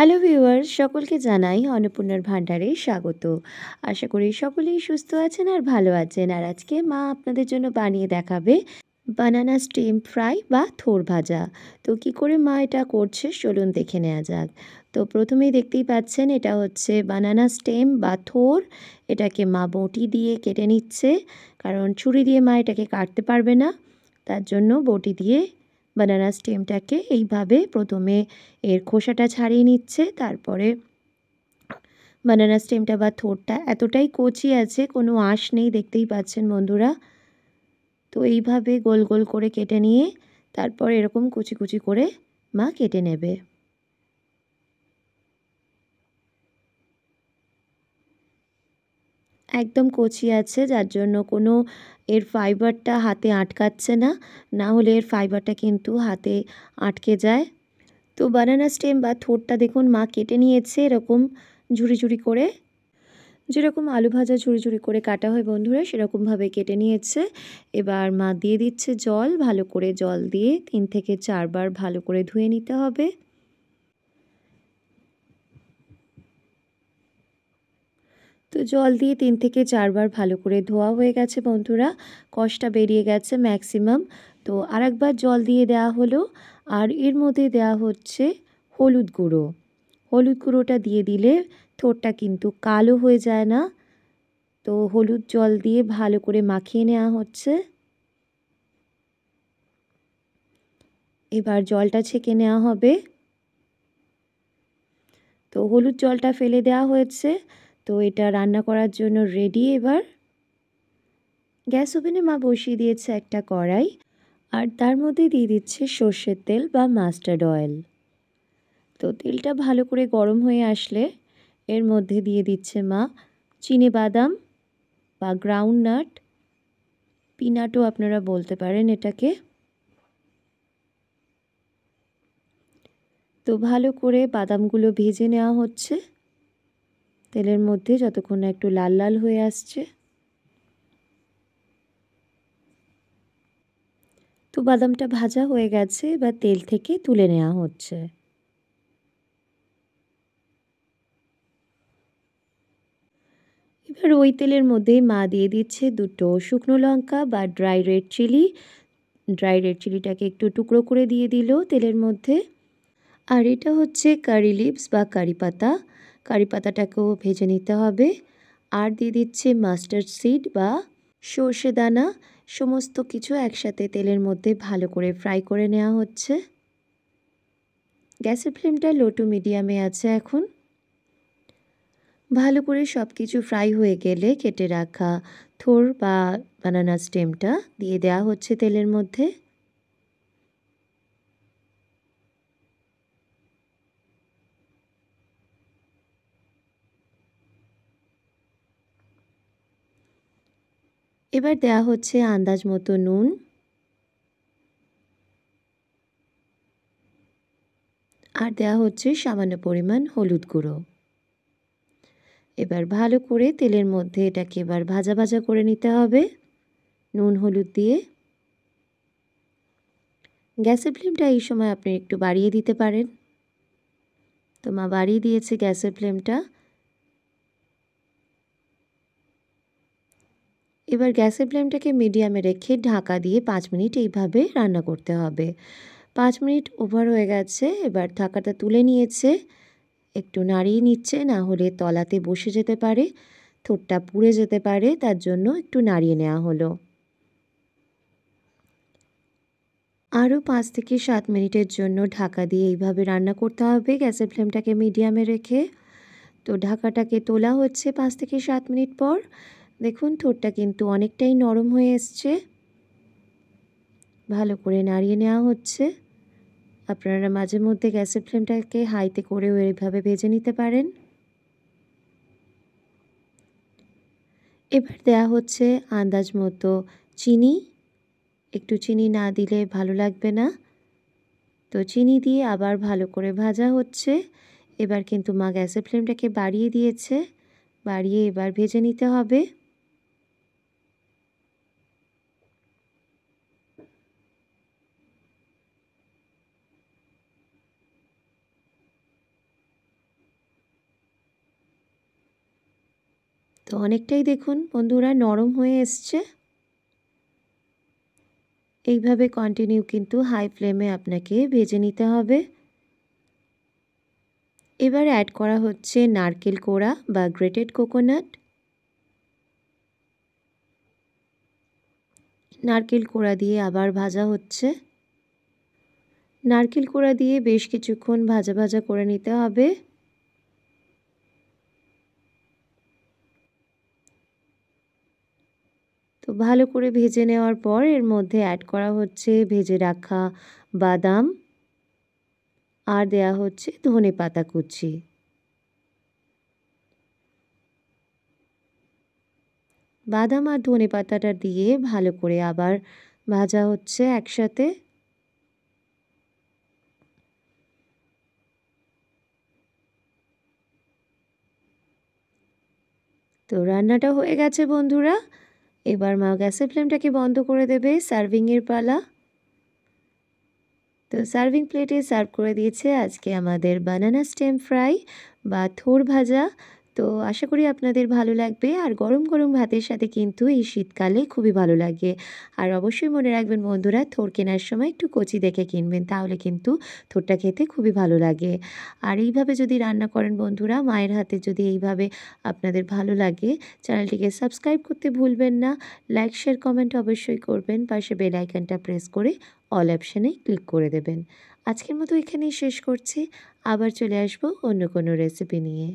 Hello viewers, সকলকে জানাই অন্নপূর্ণার ভান্ডারে স্বাগত। আশা করি সকলেই সুস্থ আছেন আর ভালো আছেন। আর আজকে মা আপনাদের জন্য বানিয়ে দেখাবে বানানা স্টিম ফ্রাই বা থোড় ভাজা। তো কি করে মা এটা করছে চলুন দেখে নেওয়া যাক। তো প্রথমেই দেখতেই পাচ্ছেন এটা হচ্ছে বানানা স্টেম বা থোড়। এটাকে মা বঁটি দিয়ে কেটে নিচ্ছে, কারণ ছুরি দিয়ে মা এটাকে কাটতে পারবে না। তার জন্য বঁটি দিয়ে বানানা স্টেমটাকে এইভাবে প্রথমে এর খোসাটা ছাড়িয়ে নিচ্ছে। তারপরে বানানা স্টেমটা বা থোড়টা এতটাই কচি আছে, কোনো আঁশ নেই, দেখতেই পাচ্ছেন বন্ধুরা। তো এইভাবে গোল গোল করে কেটে নিয়ে তারপর এরকম কুচি কুচি করে মা কেটে নেবে। একদম কচি আছে, যার জন্য কোনো এর ফাইবারটা হাতে আটকাচ্ছে না, না হলে এর ফাইবারটা কিন্তু হাতে আটকে যায়। তো বানানা স্টেম বা থোড়টা দেখুন মা কেটে নিয়েছে এরকম ঝুড়ি ঝুড়ি করে, যেরকম আলু ভাজা ঝুড়ি ঝুড়ি করে কাটা হয় বন্ধুরা, সেরকমভাবে কেটে নিয়েছে। এবার মা দিয়ে দিচ্ছে জল, ভালো করে জল দিয়ে 3 থেকে 4 বার ভালো করে ধুয়ে নিতে হবে। তো জল দিয়ে 3 থেকে 4 বার ভালো করে ধোয়া হয়ে গেছে বন্ধুরা, কষটা বেরিয়ে গেছে ম্যাক্সিমাম। তো আরেকবার জল দিয়ে দেওয়া হলো, আর এর মধ্যে দেওয়া হচ্ছে হলুদ গুঁড়ো। হলুদ গুঁড়োটা দিয়ে দিলে থোড়টা কিন্তু কালো হয়ে যায় না। তো হলুদ জল দিয়ে ভালো করে মাখিয়ে নেওয়া হচ্ছে। এবার জলটা ছেঁকে নেওয়া হবে। তো হলুদ জলটা ফেলে দেওয়া হয়েছে। তো এটা রান্না করার জন্য রেডি। এবার গ্যাস ওভেনে মা বসিয়ে দিয়েছে একটা কড়াই, আর তার মধ্যে দিয়ে দিচ্ছে সর্ষের তেল বা মাস্টার্ড অয়েল। তো তেলটা ভালো করে গরম হয়ে আসলে এর মধ্যে দিয়ে দিচ্ছে মা চিনেবাদাম বা গ্রাউন্ডনাট, পিনাটও আপনারা বলতে পারেন এটাকে। তো ভালো করে বাদামগুলো ভেজে নেওয়া হচ্ছে তেলের মধ্যে, যতক্ষণ না একটু লাল লাল হয়ে আসছে। তো বাদামটা ভাজা হয়ে গেছে, এবার তেল থেকে তুলে নেওয়া হচ্ছে। এবার ওই তেলের মধ্যেই মা দিয়ে দিচ্ছে 2টো শুকনো লঙ্কা বা dry red chilli. Dry red চিলিটাকে একটু টুকরো করে দিয়ে দিল তেলের মধ্যে। আর এটা হচ্ছে কারি লিভস বা কারি পাতা। কারি পাতাটাকেও ভেজে নিতে হবে। আর দিয়ে দিচ্ছে মাস্টার্ড সিড বা সর্ষে দানা। সমস্ত কিছু একসাথে তেলের মধ্যে ভালো করে ফ্রাই করে নেওয়া হচ্ছে। গ্যাসের ফ্লেমটা লো টু মিডিয়ামে আছে এখন। ভালো করে সব কিছু ফ্রাই হয়ে গেলে কেটে রাখা থোড় বা বানানা স্টেমটা দিয়ে দেওয়া হচ্ছে তেলের মধ্যে। এবার দেওয়া হচ্ছে আন্দাজ মতো নুন, আর দেওয়া হচ্ছে সামান্য পরিমাণ হলুদ গুঁড়ো। এবার ভালো করে তেলের মধ্যে এটাকে এবার ভাজা ভাজা করে নিতে হবে নুন হলুদ দিয়ে। গ্যাসের ফ্লেমটা এই সময় আপনি একটু বাড়িয়ে দিতে পারেন। তো মা বাড়িয়ে দিয়েছে গ্যাসের ফ্লেমটা। এবার গ্যাসের ফ্লেমটাকে মিডিয়ামে রেখে ঢাকা দিয়ে 5 মিনিট এইভাবে রান্না করতে হবে। 5 মিনিট ওভার হয়ে গেছে, এবার ঢাকাটা তুলে নিয়েছে। একটু নাড়িয়ে নিচ্ছে, না হলে তলাতে বসে যেতে পারে, থোড়টা পুড়ে যেতে পারে, তার জন্য একটু নাড়িয়ে নেওয়া হলো। আরও 5 থেকে 7 মিনিটের জন্য ঢাকা দিয়ে এইভাবে রান্না করতে হবে গ্যাসের ফ্লেমটাকে মিডিয়ামে রেখে। তো ঢাকাটাকে তোলা হচ্ছে 5 থেকে 7 মিনিট পর। দেখুন থোড়টা কিন্তু অনেকটাই নরম হয়ে এসছে। ভালো করে নাড়িয়ে নেওয়া হচ্ছে। আপনারা মাঝে মধ্যে গ্যাসের ফ্লেমটাকে হাইতে করেও এইভাবে ভেজে নিতে পারেন। এবার দেয়া হচ্ছে আন্দাজ মতো চিনি। একটু চিনি না দিলে ভালো লাগবে না। তো চিনি দিয়ে আবার ভালো করে ভাজা হচ্ছে। এবার কিন্তু মা গ্যাসের ফ্লেমটাকে বাড়িয়ে দিয়েছে। বাড়িয়ে এবার ভেজে নিতে হবে। তো অনেকটাই দেখুন বন্ধুরা নরম হয়ে এসছে। এইভাবে কন্টিনিউ কিন্তু হাই ফ্লেমে আপনাকে ভেজে নিতে হবে। এবার অ্যাড করা হচ্ছে নারকেল কোড়া বা গ্রেটেড কোকোনাট। নারকেল কোড়া দিয়ে আবার ভাজা হচ্ছে। নারকেল কোড়া দিয়ে বেশ কিছুক্ষণ ভাজা ভাজা করে নিতে হবে। তো ভালো করে ভেজে নেওয়ার পর এর মধ্যে অ্যাড করা হচ্ছে ভেজে রাখা বাদাম আর দেয়া হচ্ছে ধনেপাতা কুচি। বাদাম আর ধনেপাতাটা দিয়ে ভালো করে আবার ভাজা হচ্ছে একসাথে। তো রান্নাটা হয়ে গেছে বন্ধুরা। এবার মা গ্যাসের ফ্লেমটাকে বন্ধ করে দেবে। সার্ভিং এর পালা। তো সার্ভিং প্লেটে সার্ভ করে দিয়েছে আজকে আমাদের বানানা স্টেম ফ্রাই বা থোড় ভাজা। তো আশা করি আপনাদের ভালো লাগবে। আর গরম গরম ভাতের সাথে কিন্তু এই শীতকালে খুবই ভালো লাগে। আর অবশ্যই মনে রাখবেন বন্ধুরা, থোড় কেনার সময় একটু কচি দেখে কিনবেন, তাহলে কিন্তু থোড়টা খেতে খুবই ভালো লাগে। আর এইভাবে যদি রান্না করেন বন্ধুরা, মায়ের হাতে যদি এইভাবে আপনাদের ভালো লাগে, চ্যানেলটিকে সাবস্ক্রাইব করতে ভুলবেন না। লাইক শেয়ার কমেন্ট অবশ্যই করবেন। পাশে বেল আইকনটা প্রেস করে অল অপশানে ক্লিক করে দেবেন। আজকের মতো এখানেই শেষ করছি। আবার চলে আসবো অন্য কোনো রেসিপি নিয়ে।